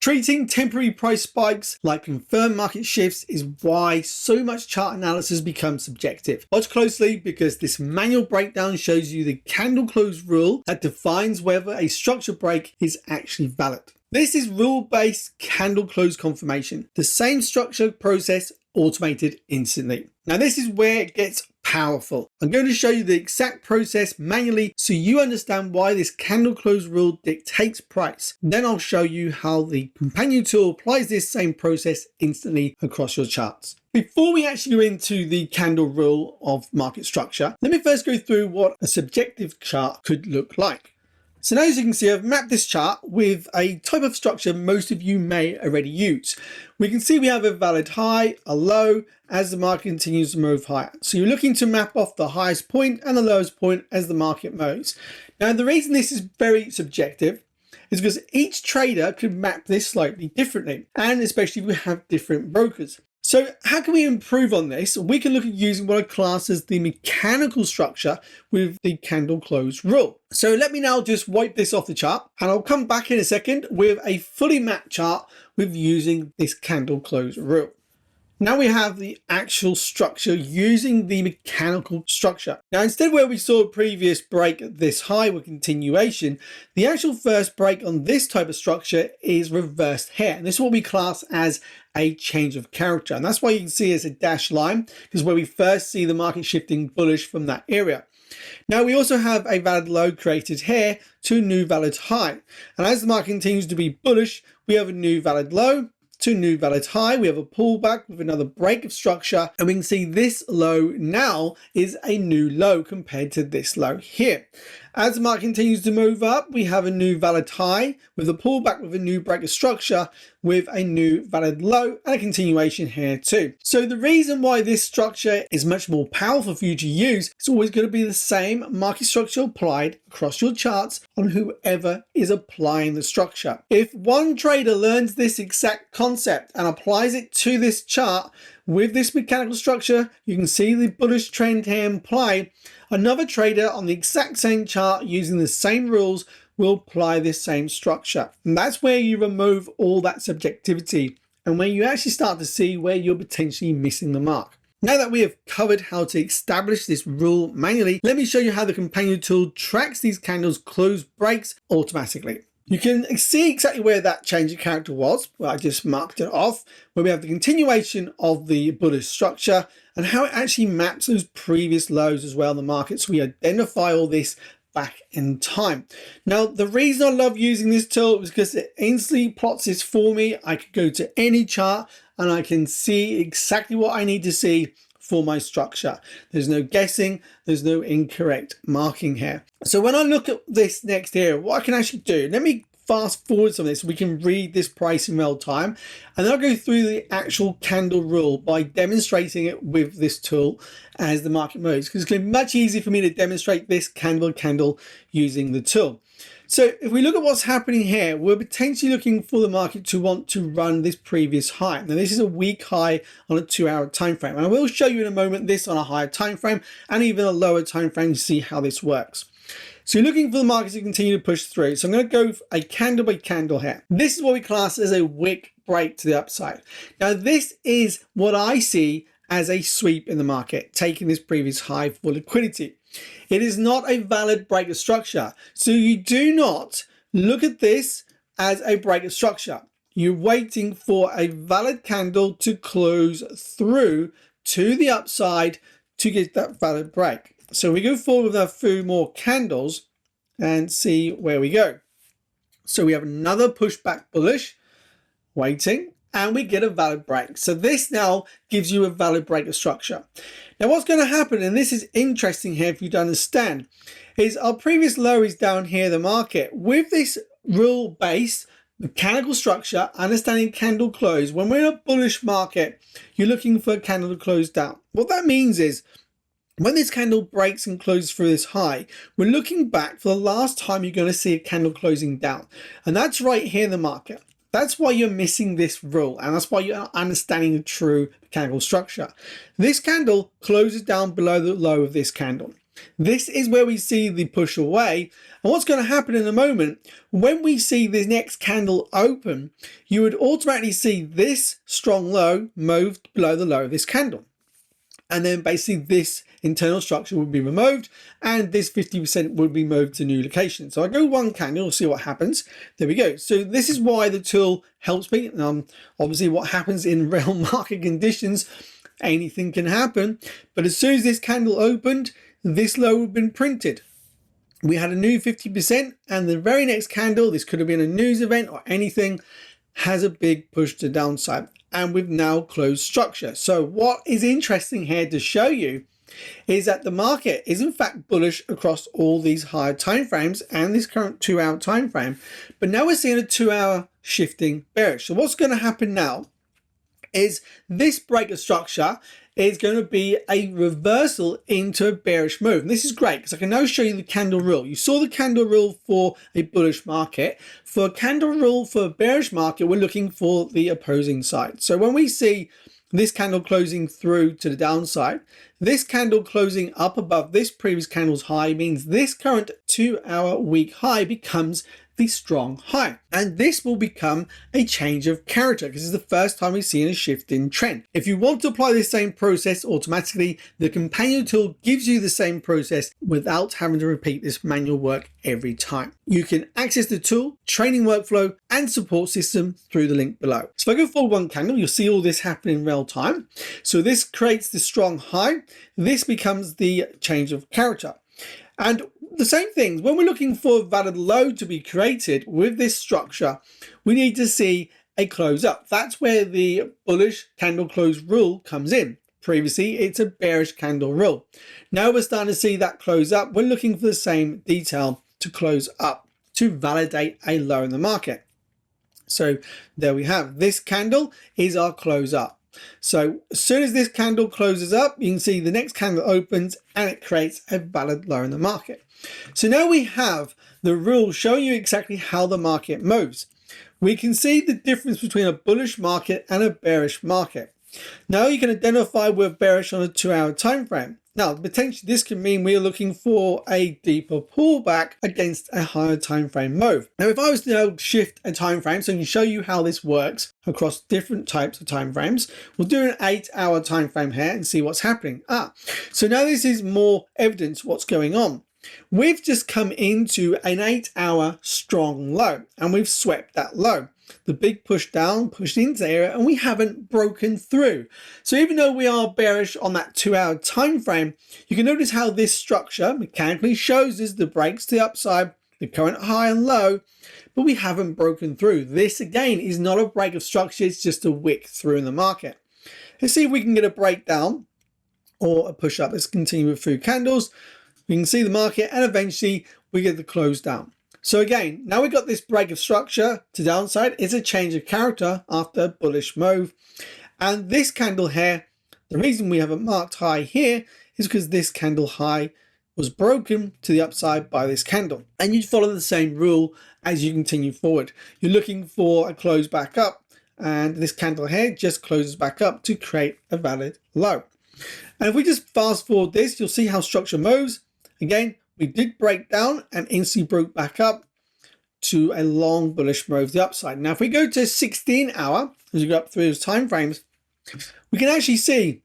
Treating temporary price spikes like confirmed market shifts is why so much chart analysis becomes subjective. Watch closely because this manual breakdown shows you the candle close rule that defines whether a structure break is actually valid. This is rule-based candle close confirmation, the same structure process automated instantly. Now this is where it gets powerful. I'm going to show you the exact process manually so you understand why this candle close rule dictates price. Then I'll show you how the companion tool applies this same process instantly across your charts. Before we actually go into the candle rule of market structure, let me first go through what a subjective chart could look like. So now as you can see, I've mapped this chart with a type of structure most of you may already use. We can see we have a valid high, a low, as the market continues to move higher. So you're looking to map off the highest point and the lowest point as the market moves. Now the reason this is very subjective is because each trader could map this slightly differently, and especially if we have different brokers. So how can we improve on this? We can look at using what I class as the mechanical structure with the candle close rule. So let me now just wipe this off the chart, and I'll come back in a second with a fully mapped chart with using this candle close rule. Now we have the actual structure using the mechanical structure. Now instead where we saw a previous break at this high with continuation, the actual first break on this type of structure is reversed here. And this is what we class as a change of character. And that's why you can see it's a dashed line, because where we first see the market shifting bullish from that area. Now we also have a valid low created here to a new valid high. And as the market continues to be bullish, we have a new valid low to new valid high. We have a pullback with another break of structure, and we can see this low now is a new low compared to this low here. As the market continues to move up, we have a new valid high with a pullback with a new break of structure with a new valid low and a continuation here too. So the reason why this structure is much more powerful for you to use, it's always going to be the same market structure applied across your charts on whoever is applying the structure. If one trader learns this exact concept and applies it to this chart with this mechanical structure, you can see the bullish trend here in play. Another trader on the exact same chart using the same rules will apply this same structure. And that's where you remove all that subjectivity and where you actually start to see where you're potentially missing the mark. Now that we have covered how to establish this rule manually, let me show you how the companion tool tracks these candles close breaks automatically. You can see exactly where that change of character was, where I just marked it off, where we have the continuation of the bullish structure and how it actually maps those previous lows as well in the market. So we identify all this back in time. Now, the reason I love using this tool is because it instantly plots this for me. I could go to any chart and I can see exactly what I need to see for my structure. There's no guessing, there's no incorrect marking here. So when I look at this next here, what I can actually do, let me fast forward some of this so we can read this price in real time, and then I'll go through the actual candle rule by demonstrating it with this tool as the market moves, because it's going to be much easier for me to demonstrate this candle using the tool. So if we look at what's happening here, we're potentially looking for the market to want to run this previous high. Now this is a weak high on a 2-hour time frame, and I will show you in a moment this on a higher time frame and even a lower time frame to see how this works. So you're looking for the market to continue to push through. So I'm going to go a candle by candle here. This is what we class as a wick break to the upside. Now this is what I see as a sweep in the market, taking this previous high for liquidity. It is not a valid break of structure. So you do not look at this as a break of structure. You're waiting for a valid candle to close through to the upside to get that valid break. So we go forward with a few more candles and see where we go. So we have another pushback bullish, waiting, and we get a valid break. So this now gives you a valid break of structure. Now what's going to happen, and this is interesting here for you to understand, is our previous low is down here in the market. With this rule-based mechanical structure, understanding candle close, when we're in a bullish market, you're looking for a candle to close down. What that means is, when this candle breaks and closes through this high, we're looking back for the last time you're going to see a candle closing down. And that's right here in the market. That's why you're missing this rule, and that's why you're not understanding the true mechanical structure. This candle closes down below the low of this candle. This is where we see the push away. And what's going to happen in a moment, when we see this next candle open, you would automatically see this strong low moved below the low of this candle. And then basically this internal structure would be removed and this 50% would be moved to new location. So I go one candle, we'll see what happens. There we go. So this is why the tool helps me. Obviously what happens in real market conditions, anything can happen. But as soon as this candle opened, this low had been printed. We had a new 50% and the very next candle, this could have been a news event or anything, has a big push to downside. And we've now closed structure. So what is interesting here to show you is that the market is in fact bullish across all these higher time frames and this current 2-hour time frame. But now we're seeing a 2-hour shifting bearish. So what's going to happen now is this break of structure is going to be a reversal into a bearish move. And this is great because I can now show you the candle rule. You saw the candle rule for a bullish market. For a candle rule for a bearish market, we're looking for the opposing side. So when we see this candle closing through to the downside, this candle closing up above this previous candle's high means this current 2-hour week high becomes the strong high, and this will become a change of character because it's the first time we've seen a shift in trend. If you want to apply this same process automatically, the companion tool gives you the same process without having to repeat this manual work every time. You can access the tool, training workflow and support system through the link below. So if I go forward one candle, you'll see all this happen in real time. So this creates the strong high, this becomes the change of character. And the same thing, when we're looking for a valid low to be created with this structure, we need to see a close up. That's where the bullish candle close rule comes in. Previously, it's a bearish candle rule. Now we're starting to see that close up. We're looking for the same detail to close up to validate a low in the market. So there we have, this candle is our close up. So as soon as this candle closes up, you can see the next candle opens and it creates a valid low in the market. So now we have the rule showing you exactly how the market moves. We can see the difference between a bullish market and a bearish market. Now you can identify we're bearish on a 2-hour time frame. Now potentially this can mean we're looking for a deeper pullback against a higher time frame move. Now if I was to now shift a time frame so I can show you how this works across different types of time frames, we'll do an 8-hour time frame here and see what's happening. So now this is more evidence what's going on. We've just come into an 8-hour strong low and we've swept that low. The big push down, pushed into the area, and we haven't broken through. So even though we are bearish on that 2-hour time frame, you can notice how this structure mechanically shows us the breaks to the upside, the current high and low, but we haven't broken through. This again is not a break of structure, it's just a wick through in the market. Let's see if we can get a breakdown or a push up. Let's continue with few candles. We can see the market and eventually we get the close down. So again, now we've got this break of structure to downside. It's a change of character after a bullish move. And this candle here, the reason we have a marked high here is because this candle high was broken to the upside by this candle. And you follow the same rule as you continue forward. You're looking for a close back up and this candle here just closes back up to create a valid low. And if we just fast forward this, you'll see how structure moves. Again, we did break down and instantly broke back up to a long bullish move to the upside. Now, if we go to 16-hour, as we go up through those time frames, we can actually see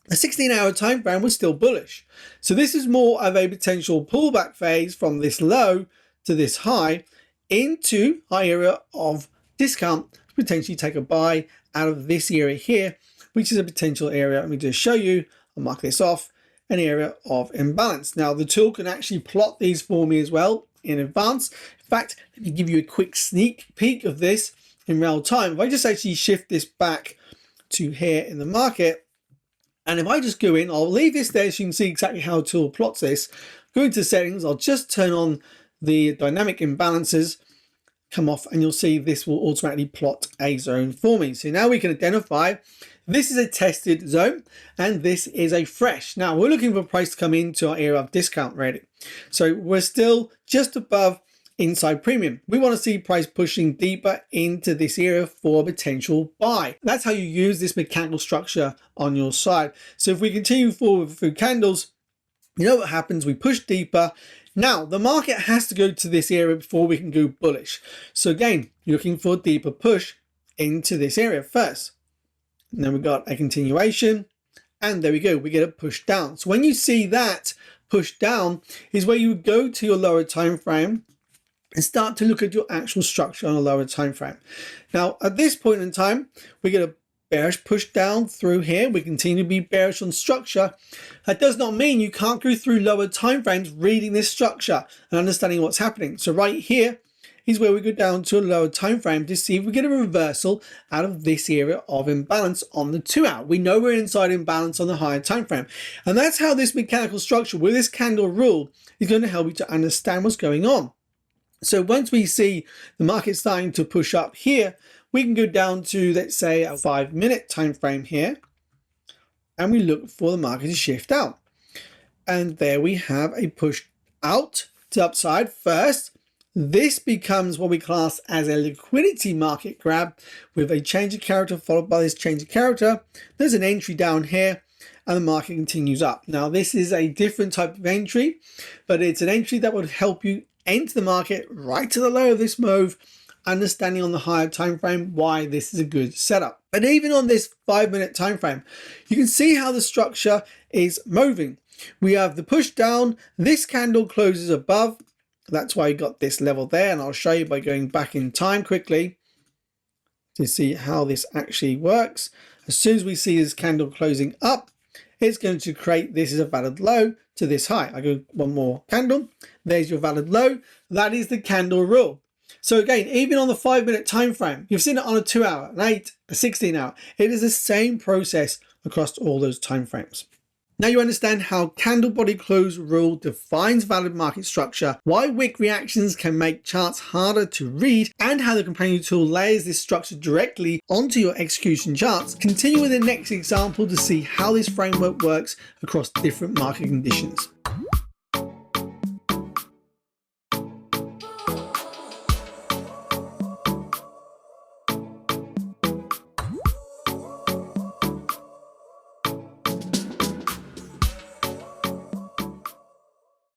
a 16-hour time frame was still bullish. So this is more of a potential pullback phase from this low to this high into our area of discount to potentially take a buy out of this area here, which is a potential area. Let me just show you. I'll mark this off. An area of imbalance. Now the tool can actually plot these for me as well in advance. In fact, let me give you a quick sneak peek of this in real time. If I just actually shift this back to here in the market, and if I just go in, I'll leave this there so you can see exactly how the tool plots this. Go into settings, I'll just turn on the dynamic imbalances, come off, and you'll see this will automatically plot a zone for me. So now we can identify this is a tested zone and this is a fresh. Now we're looking for price to come into our area of discount ready. So we're still just above inside premium. We want to see price pushing deeper into this area for potential buy. That's how you use this mechanical structure on your side. So if we continue forward through candles, You know what happens? We push deeper. Now, the market has to go to this area before we can go bullish. So again, you're looking for a deeper push into this area first. And then we got a continuation. And there we go. We get a push down. So when you see that push down is where you go to your lower time frame and start to look at your actual structure on a lower time frame. Now, at this point in time, we get a bearish push down through here. We continue to be bearish on structure. That does not mean you can't go through lower time frames reading this structure and understanding what's happening. So right here is where we go down to a lower time frame to see if we get a reversal out of this area of imbalance on the 2 hour. We know we're inside imbalance on the higher time frame, and that's how this mechanical structure with this candle rule is going to help you to understand what's going on. So once we see the market starting to push up here, we can go down to, let's say, a 5-minute time frame here, and we look for the market to shift out. And there we have a push out to upside first. This becomes what we class as a liquidity market grab with a change of character followed by this change of character. There's an entry down here and the market continues up. Now, this is a different type of entry, but it's an entry that would help you enter the market right to the low of this move, understanding on the higher time frame why this is a good setup. But even on this 5-minute time frame, you can see how the structure is moving. We have the push down, this candle closes above. That's why you got this level there, and I'll show you by going back in time quickly to see how this actually works. As soon as we see this candle closing up, it's going to create this is a valid low to this high. I go one more candle, there's your valid low. That is the candle rule. So again, even on the 5-minute time frame, you've seen it on a 2 hour, an 8, a 16 hour. It is the same process across all those time frames. Now you understand how candle body close rule defines valid market structure, why wick reactions can make charts harder to read, and how the companion tool layers this structure directly onto your execution charts. Continue with the next example to see how this framework works across different market conditions.